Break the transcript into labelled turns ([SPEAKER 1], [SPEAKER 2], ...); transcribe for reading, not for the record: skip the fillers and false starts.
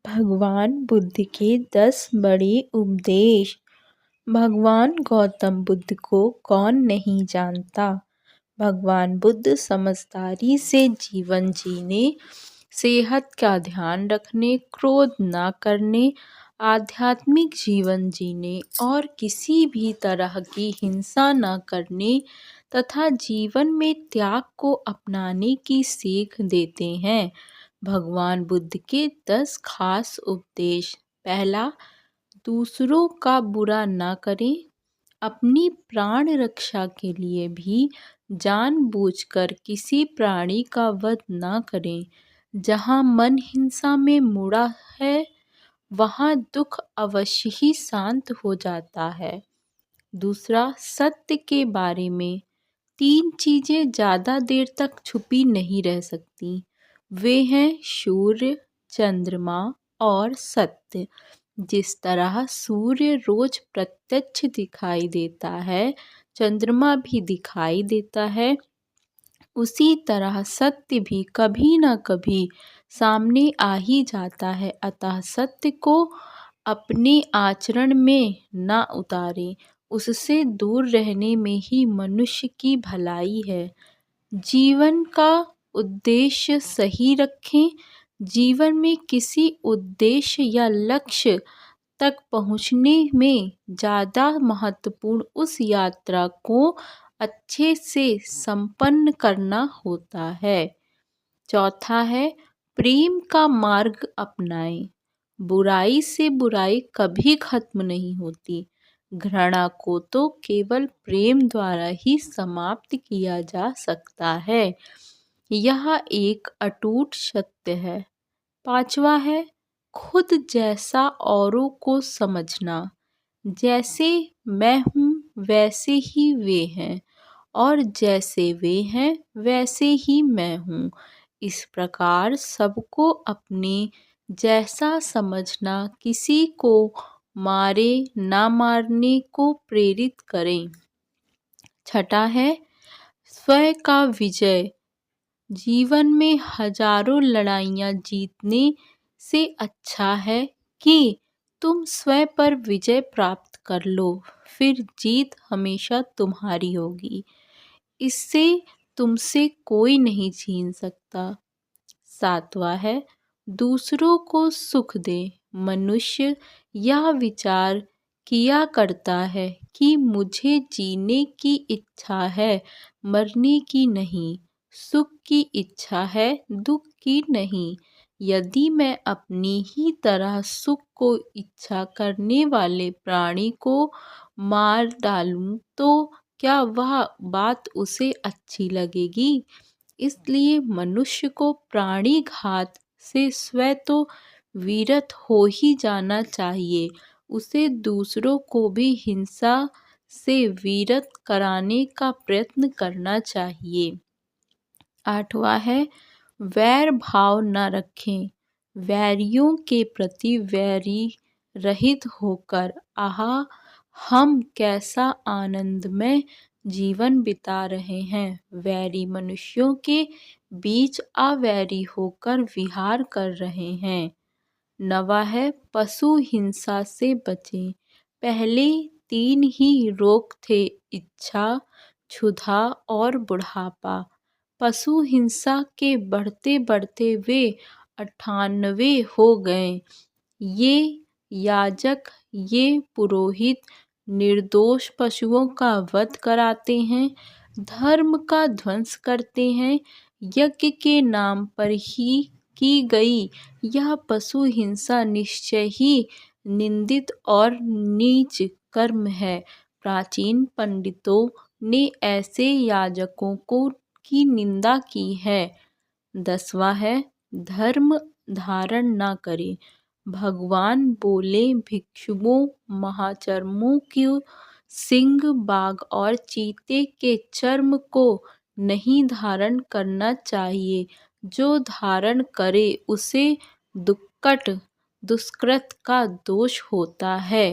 [SPEAKER 1] भगवान बुद्ध के 10 बड़े उपदेश। भगवान गौतम बुद्ध को कौन नहीं जानता। भगवान बुद्ध समझदारी से जीवन जीने, सेहत का ध्यान रखने, क्रोध न करने, आध्यात्मिक जीवन जीने और किसी भी तरह की हिंसा न करने तथा जीवन में त्याग को अपनाने की सीख देते हैं। भगवान बुद्ध के 10 खास उपदेश। पहला, दूसरों का बुरा न करें। अपनी प्राण रक्षा के लिए भी जानबूझकर किसी प्राणी का वध न करें। जहाँ मन हिंसा में मुड़ा है, वहाँ दुख अवश्य ही शांत हो जाता है। दूसरा, सत्य के बारे में 3 चीज़ें ज़्यादा देर तक छुपी नहीं रह सकती। वे हैं सूर्य, चंद्रमा और सत्य। जिस तरह सूर्य रोज प्रत्यक्ष दिखाई देता है, चंद्रमा भी दिखाई देता है, उसी तरह सत्य भी कभी न कभी सामने आ ही जाता है। अतः सत्य को अपने आचरण में न उतारें, उससे दूर रहने में ही मनुष्य की भलाई है। जीवन का उद्देश्य सही रखें। जीवन में किसी उद्देश्य या लक्ष्य तक पहुँचने में ज़्यादा महत्वपूर्ण उस यात्रा को अच्छे से संपन्न करना होता है। चौथा है, प्रेम का मार्ग अपनाएं। बुराई से बुराई कभी खत्म नहीं होती। घृणा को तो केवल प्रेम द्वारा ही समाप्त किया जा सकता है। यह एक अटूट सत्य है। पांचवा है, खुद जैसा औरों को समझना। जैसे मैं हूँ वैसे ही वे हैं और जैसे वे हैं वैसे ही मैं हूँ। इस प्रकार सबको अपने जैसा समझना किसी को मारे ना मारने को प्रेरित करें। छठा है, स्वयं का विजय। जीवन में हजारों लड़ाइयाँ जीतने से अच्छा है कि तुम स्वयं पर विजय प्राप्त कर लो, फिर जीत हमेशा तुम्हारी होगी। इससे तुमसे कोई नहीं छीन सकता। सातवां है, दूसरों को सुख दे। मनुष्य यह विचार किया करता है कि मुझे जीने की इच्छा है, मरने की नहीं। सुख की इच्छा है, दुख की नहीं। यदि मैं अपनी ही तरह सुख को इच्छा करने वाले प्राणी को मार डालूं तो क्या वह बात उसे अच्छी लगेगी। इसलिए मनुष्य को प्राणी घात से स्वयं तो विरत हो ही जाना चाहिए, उसे दूसरों को भी हिंसा से विरत कराने का प्रयत्न करना चाहिए। आठवां है, वैर भाव न रखें। वैरियों के प्रति वैरी रहित होकर आहा, हम कैसा आनंदमय जीवन बिता रहे हैं। वैरी मनुष्यों के बीच अवैरी होकर विहार कर रहे हैं। नवा है, पशु हिंसा से बचें। पहले 3 ही रोग थे, इच्छा, क्षुधा और बुढ़ापा। पशु हिंसा के बढ़ते बढ़ते वे 98 हो गए। ये याजक, ये पुरोहित निर्दोष पशुओं का वध कराते हैं, धर्म का ध्वंस करते हैं। यज्ञ के नाम पर ही की गई यह पशु हिंसा निश्चय ही निंदित और नीच कर्म है। प्राचीन पंडितों ने ऐसे याजकों को की निंदा की है। 10वां है, धर्म धारण न करें। भगवान बोले, भिक्षुओं, महाचर्मों को, सिंह, बाघ और चीते के चर्म को नहीं धारण करना चाहिए। जो धारण करे उसे दुष्कृत का दोष होता है।